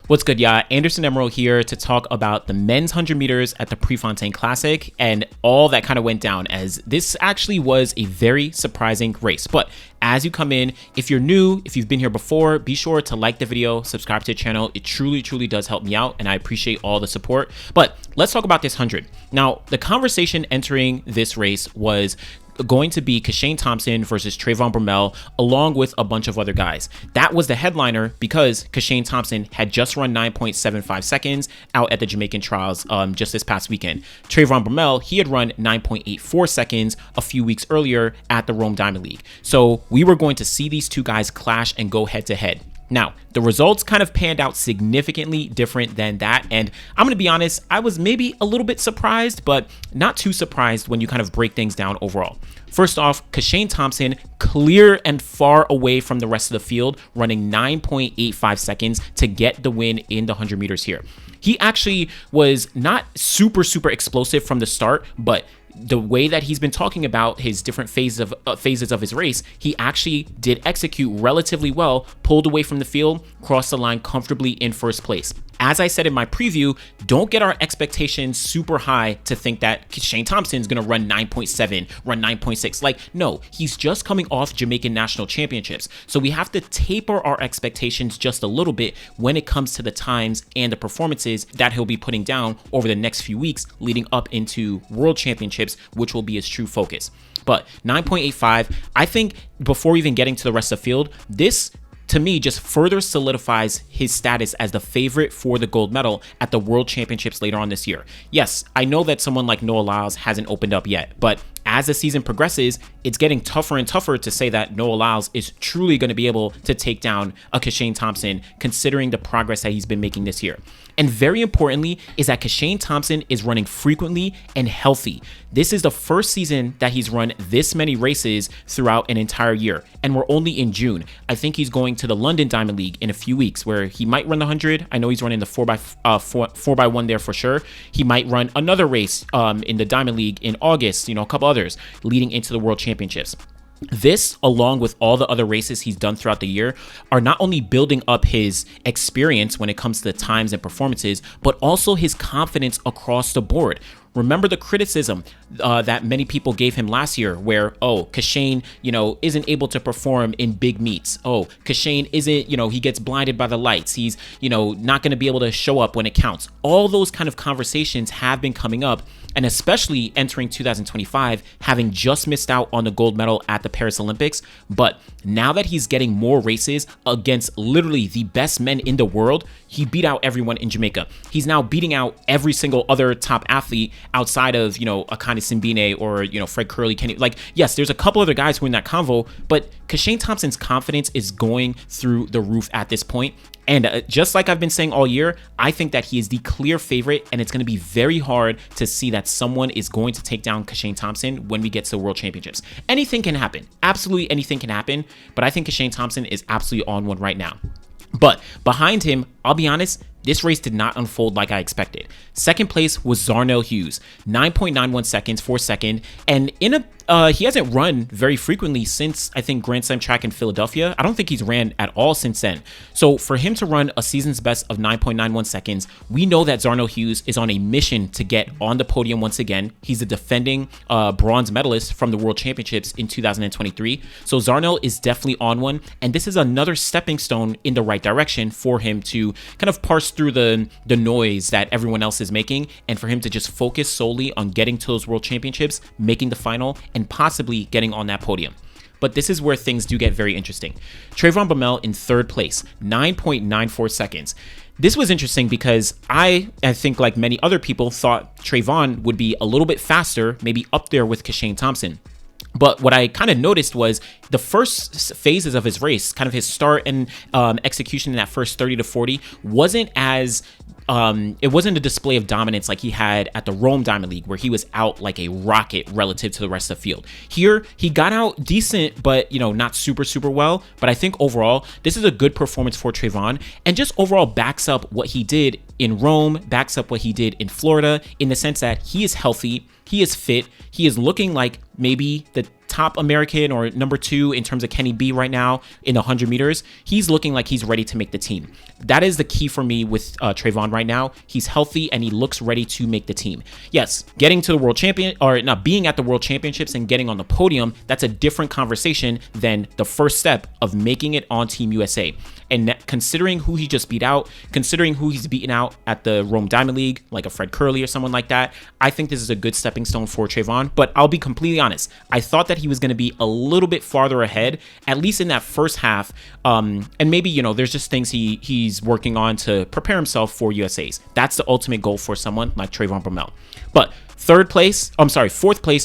What's good, y'all? Anderson Emerald here to talk about the men's 100 meters at the Prefontaine Classic and all that kind of went down, as this actually was a very surprising race. But as you come in, if you're new, if you've been here before, be sure to like the video, subscribe to the channel. It truly does help me out, and I appreciate all the support. But let's talk about this 100. Now, the conversation entering this race was going to be Kishane Thompson versus Trayvon Bromell, along with a bunch of other guys. That was the headliner because Kishane Thompson had just run 9.75 seconds out at the Jamaican trials just this past weekend. Trayvon Bromell, he had run 9.84 seconds a few weeks earlier at the Rome Diamond League. So we were going to see these two guys clash and go head to head. Now, the results kind of panned out significantly different than that, and I'm going to be honest, I was maybe a little bit surprised, but not too surprised when you kind of break things down overall. First off, Kishane Thompson, clear and far away from the rest of the field, running 9.85 seconds to get the win in the 100 meters here. He actually was not super explosive from the start, but the way that he's been talking about his different phases of his race, he actually did execute relatively well, pulled away from the field, crossed the line comfortably in first place. As I said in my preview, don't get our expectations super high to think that Kishane Thompson is going to run 9.7, run 9.6. Like, no, he's just coming off Jamaican national championships. So we have to taper our expectations just a little bit when it comes to the times and the performances that he'll be putting down over the next few weeks leading up into world championships, which will be his true focus. But 9.85, I think before even getting to the rest of the field, this to me just further solidifies his status as the favorite for the gold medal at the World Championships later on this year. Yes, I know that someone like Noah Lyles hasn't opened up yet, but as the season progresses, it's getting tougher and tougher to say that Noah Lyles is truly going to be able to take down a Kishane Thompson, considering the progress that he's been making this year. And very importantly is that Kishane Thompson is running frequently and healthy. This is the first season that he's run this many races throughout an entire year, and we're only in June. I think he's going to the London Diamond League in a few weeks where he might run the 100. I know he's running the 4x1 there for sure. He might run another race in the Diamond League in August, a couple others leading into the World Championships. This, along with all the other races he's done throughout the year, are not only building up his experience when it comes to the times and performances, but also his confidence across the board. Remember the criticism that many people gave him last year where, Kishane, isn't able to perform in big meets. Kishane isn't, he gets blinded by the lights. He's, not going to be able to show up when it counts. All those kind of conversations have been coming up, and especially entering 2025, having just missed out on the gold medal at the Paris Olympics. But now that he's getting more races against literally the best men in the world, he beat out everyone in Jamaica. He's now beating out every single other top athlete outside of, Akani Simbine or, Fred Curley, Kenny. Like, yes, there's a couple other guys who are in that convo, but Kishane Thompson's confidence is going through the roof at this point. And just like I've been saying all year, I think that he is the clear favorite, and it's going to be very hard to see that someone is going to take down Kishane Thompson when we get to the World Championships. Anything can happen. Absolutely anything can happen, but I think Kishane Thompson is absolutely on one right now. But behind him, I'll be honest, this race did not unfold like I expected. Second place was Zharnel Hughes, 9.91 seconds for second, and he hasn't run very frequently since, I think, Grand Slam track in Philadelphia. I don't think he's ran at all since then. So for him to run a season's best of 9.91 seconds, we know that Zharnel Hughes is on a mission to get on the podium once again. He's the defending bronze medalist from the World Championships in 2023. So Zharnel is definitely on one, and this is another stepping stone in the right direction for him to kind of parse through the noise that everyone else is making, and for him to just focus solely on getting to those World Championships, making the final, and possibly getting on that podium. But this is where things do get very interesting. Trayvon Bromell in third place, 9.94 seconds. This was interesting because I think like many other people thought Trayvon would be a little bit faster, maybe up there with Kishane Thompson. But what I kind of noticed was the first phases of his race, kind of his start and execution in that first 30 to 40 wasn't as it wasn't a display of dominance like he had at the Rome Diamond League, where he was out like a rocket relative to the rest of the field. Here, he got out decent, but not super well. But I think overall, this is a good performance for Trayvon, and just overall backs up what he did in Rome, backs up what he did in Florida, in the sense that he is healthy, he is fit, he is looking like maybe the top American or number 2 in terms of Kenny B right now in the 100 meters. He's looking like he's ready to make the team. That is the key for me with Trayvon right now. He's healthy and he looks ready to make the team. Yes, getting to the world champion, or not being at the world championships and getting on the podium, that's a different conversation than the first step of making it on Team USA. And considering who he just beat out, considering who he's beaten out at the Rome Diamond League, like a Fred Curley or someone like that, I think this is a good stepping stone for Trayvon. But I'll be completely honest. I thought that he was going to be a little bit farther ahead, at least in that first half. And maybe, you know, there's just things he's working on to prepare himself for USA's. That's the ultimate goal for someone like Trayvon Bromell. But fourth place,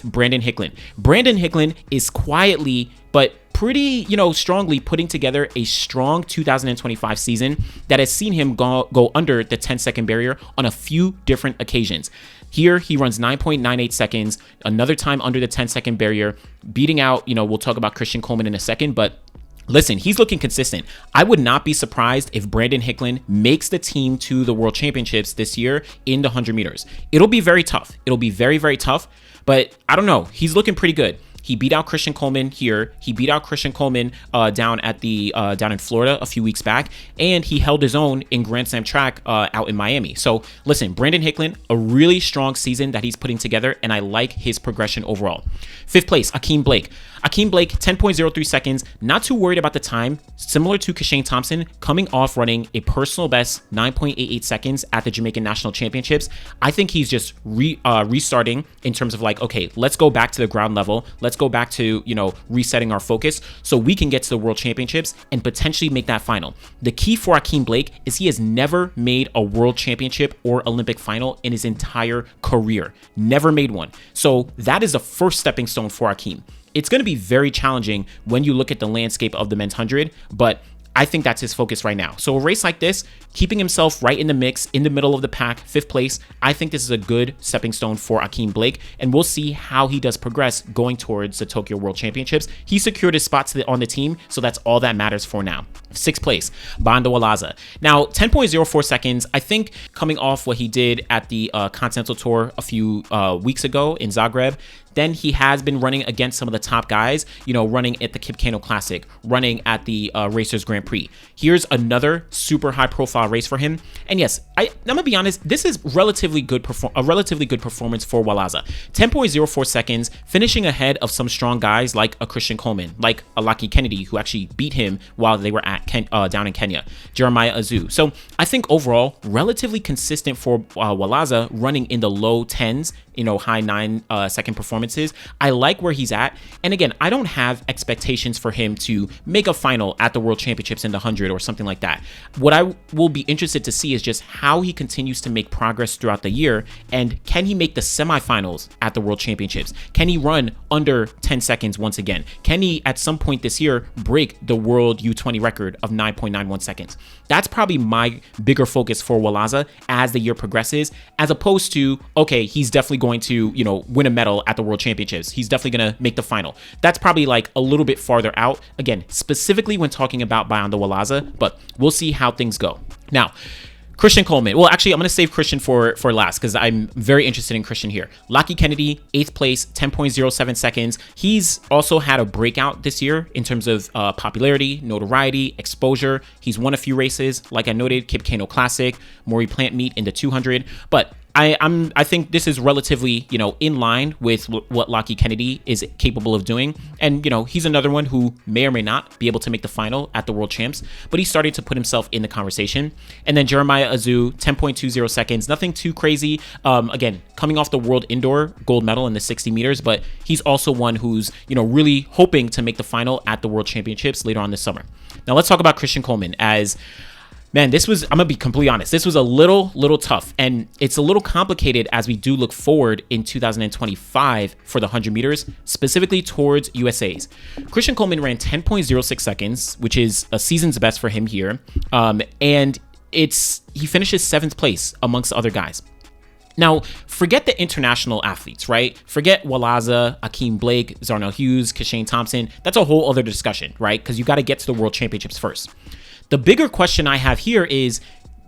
Brandon Hicklin. Brandon Hicklin is quietly, but pretty, you know, strongly putting together a strong 2025 season that has seen him go under the 10-second barrier on a few different occasions. Here, he runs 9.98 seconds, another time under the 10-second barrier, beating out, you know, we'll talk about Christian Coleman in a second, but listen, he's looking consistent. I would not be surprised if Brandon Hicklin makes the team to the World Championships this year in the 100 meters. It'll be very tough. It'll be very, very tough, but I don't know. He's looking pretty good. He beat out Christian Coleman here. He beat out Christian Coleman down in Florida a few weeks back, and he held his own in Grand Slam track out in Miami. So listen, Brandon Hicklin, a really strong season that he's putting together, and I like his progression overall. Fifth place, Ackeem Blake. Ackeem Blake, 10.03 seconds. Not too worried about the time. Similar to Kishane Thompson, coming off running a personal best 9.88 seconds at the Jamaican National Championships. I think he's just restarting in terms of like, okay, let's go back to the ground level. Let's go back to, you know, resetting our focus so we can get to the World Championships and potentially make that final. The key for Ackeem Blake is he has never made a World Championship or Olympic final in his entire career. Never made one. So that is the first stepping stone for Ackeem. It's going to be very challenging when you look at the landscape of the men's 100, but I think that's his focus right now. So a race like this, keeping himself right in the mix, in the middle of the pack, 5th place, I think this is a good stepping stone for Ackeem Blake, and we'll see how he does progress going towards the Tokyo World Championships. He secured his spot on the team, so that's all that matters for now. 6th place, Bayanda Walaza. Now, 10.04 seconds, I think coming off what he did at the Continental Tour a few weeks ago in Zagreb, then he has been running against some of the top guys, you know, running at the Kipkeno Classic, running at the Racers Grand Prix. Here's another super high profile race for him. And yes, I'm gonna be honest, this is a relatively good performance for Walaza. 10.04 seconds, finishing ahead of some strong guys like a Christian Coleman, like a Lachlan Kennedy, who actually beat him while they were at down in Kenya, Jeremiah Azu. So I think overall, relatively consistent for Walaza, running in the low 10s, you know, high 9-second performances. I like where he's at. And again, I don't have expectations for him to make a final at the World Championships in the 100 or something like that. What I will be interested to see is just how he continues to make progress throughout the year. And can he make the semifinals at the World Championships? Can he run under 10 seconds once again? Can he, at some point this year, break the world U20 record of 9.91 seconds? That's probably my bigger focus for Walaza as the year progresses, as opposed to, okay, he's definitely going to, you know, win a medal at the World Championships. He's definitely going to make the final. That's probably like a little bit farther out. Again, specifically when talking about Bayanda Walaza, but we'll see how things go. Now, Christian Coleman. Well, actually, I'm going to save Christian for last because I'm very interested in Christian here. Lachlan Kennedy, 8th place, 10.07 seconds. He's also had a breakout this year in terms of popularity, notoriety, exposure. He's won a few races, like I noted, Kipkeno Classic, Maury Plant Meet in the 200, but I think this is relatively, you know, in line with what Lachlan Kennedy is capable of doing. And, you know, he's another one who may or may not be able to make the final at the World Champs, but he's starting to put himself in the conversation. And then Jeremiah Azu, 10.20 seconds, nothing too crazy. Again, coming off the World Indoor gold medal in the 60 meters, but he's also one who's, you know, really hoping to make the final at the World Championships later on this summer. Now let's talk about Christian Coleman. Man, this was, I'm going to be completely honest, this was a little tough, and it's a little complicated as we do look forward in 2025 for the 100 meters, specifically towards USA's. Christian Coleman ran 10.06 seconds, which is a season's best for him here, and he finishes 7th place amongst other guys. Now, forget the international athletes, right? Forget Walaza, Ackeem Blake, Zharnel Hughes, Kishane Thompson. That's a whole other discussion, right? Because you got to get to the World Championships first. The bigger question I have here is,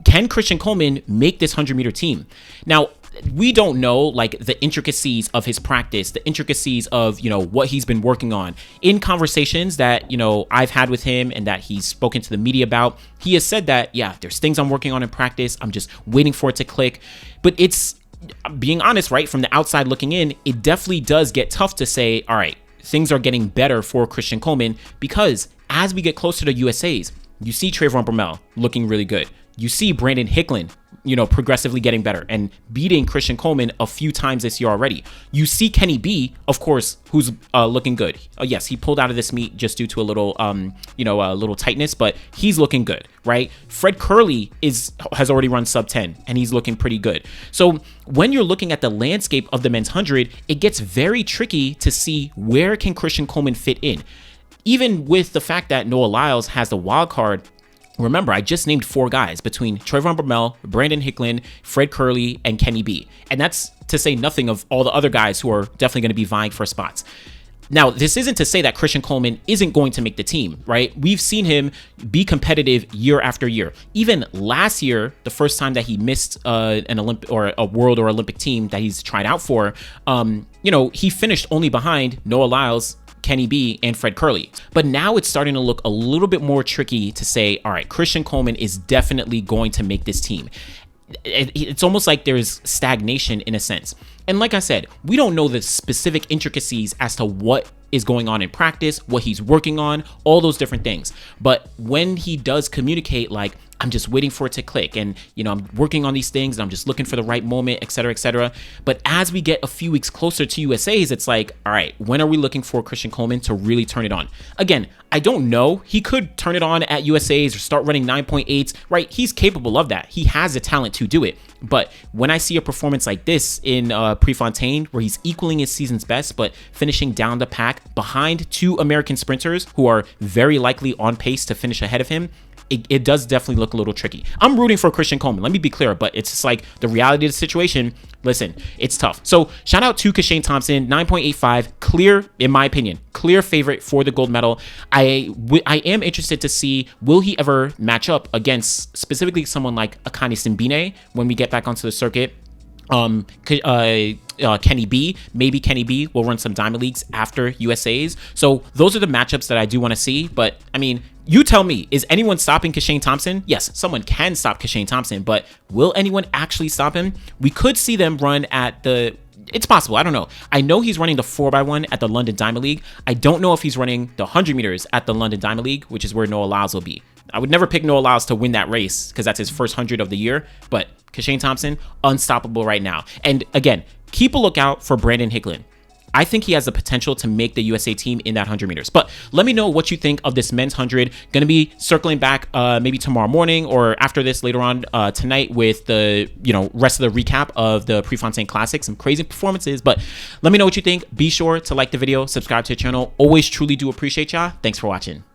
can Christian Coleman make this 100-meter team? Now, we don't know like the intricacies of his practice, the intricacies of, you know, what he's been working on. In conversations that, you know, I've had with him and that he's spoken to the media about, he has said that, yeah, there's things I'm working on in practice. I'm just waiting for it to click. But it's, being honest, right, from the outside looking in, it definitely does get tough to say, all right, things are getting better for Christian Coleman, because as we get closer to USA's, you see Trayvon Bromell looking really good. You see Brandon Hicklin, you know, progressively getting better and beating Christian Coleman a few times this year already. You see Kenny B, of course, who's looking good. Yes, he pulled out of this meet just due to a little, a little tightness, but he's looking good, right? Fred Curley has already run sub 10 and he's looking pretty good. So when you're looking at the landscape of the men's 100, it gets very tricky to see where can Christian Coleman fit in. Even with the fact that Noah Lyles has the wild card. Remember, I just named 4 guys between Trayvon Bromell, Brandon Hicklin, Fred Curley, and Kenny B. And that's to say nothing of all the other guys who are definitely going to be vying for spots. Now, this isn't to say that Christian Coleman isn't going to make the team, right? We've seen him be competitive year after year. Even last year, the first time that he missed an Olympic or a world or Olympic team that he's tried out for, he finished only behind Noah Lyles, Kenny B, and Fred Curley. But now it's starting to look a little bit more tricky to say, all right, Christian Coleman is definitely going to make this team. It's almost like there's stagnation in a sense. And like I said, we don't know the specific intricacies as to what is going on in practice, what he's working on, all those different things. But when he does communicate like, I'm just waiting for it to click and, you know, I'm working on these things and I'm just looking for the right moment, et cetera, et cetera. But as we get a few weeks closer to USA's, it's like, all right, when are we looking for Christian Coleman to really turn it on? Again, I don't know. He could turn it on at USA's or start running 9.8s, right? He's capable of that. He has the talent to do it. But when I see a performance like this in Prefontaine, where he's equaling his season's best, but finishing down the pack behind 2 American sprinters who are very likely on pace to finish ahead of him, it does definitely look a little tricky. I'm rooting for Christian Coleman. Let me be clear, but it's just like the reality of the situation. Listen, it's tough. So shout out to Kishane Thompson, 9.85, clear, in my opinion, clear favorite for the gold medal. I am interested to see, will he ever match up against specifically someone like Akane Simbine when we get back onto the circuit? Kenny B, maybe Kenny B will run some Diamond Leagues after USA's. So those are the matchups that I do want to see. But I mean, you tell me, is anyone stopping Kishane Thompson? Yes, someone can stop Kishane Thompson, but will anyone actually stop him? We could see them run at it's possible. I don't know. I know he's running the 4x1 at the London Diamond League. I don't know if he's running the 100 meters at the London Diamond League, which is where Noah Lyles will be. I would never pick Noah Lyles to win that race because that's his first 100 of the year. But Kishane Thompson, unstoppable right now. And again, keep a lookout for Brandon Hicklin. I think he has the potential to make the USA team in that 100 meters. But let me know what you think of this men's 100. Going to be circling back maybe tomorrow morning or after this later on tonight with the rest of the recap of the Prefontaine Classic. Some crazy performances. But let me know what you think. Be sure to like the video, subscribe to the channel. Always truly do appreciate y'all. Thanks for watching.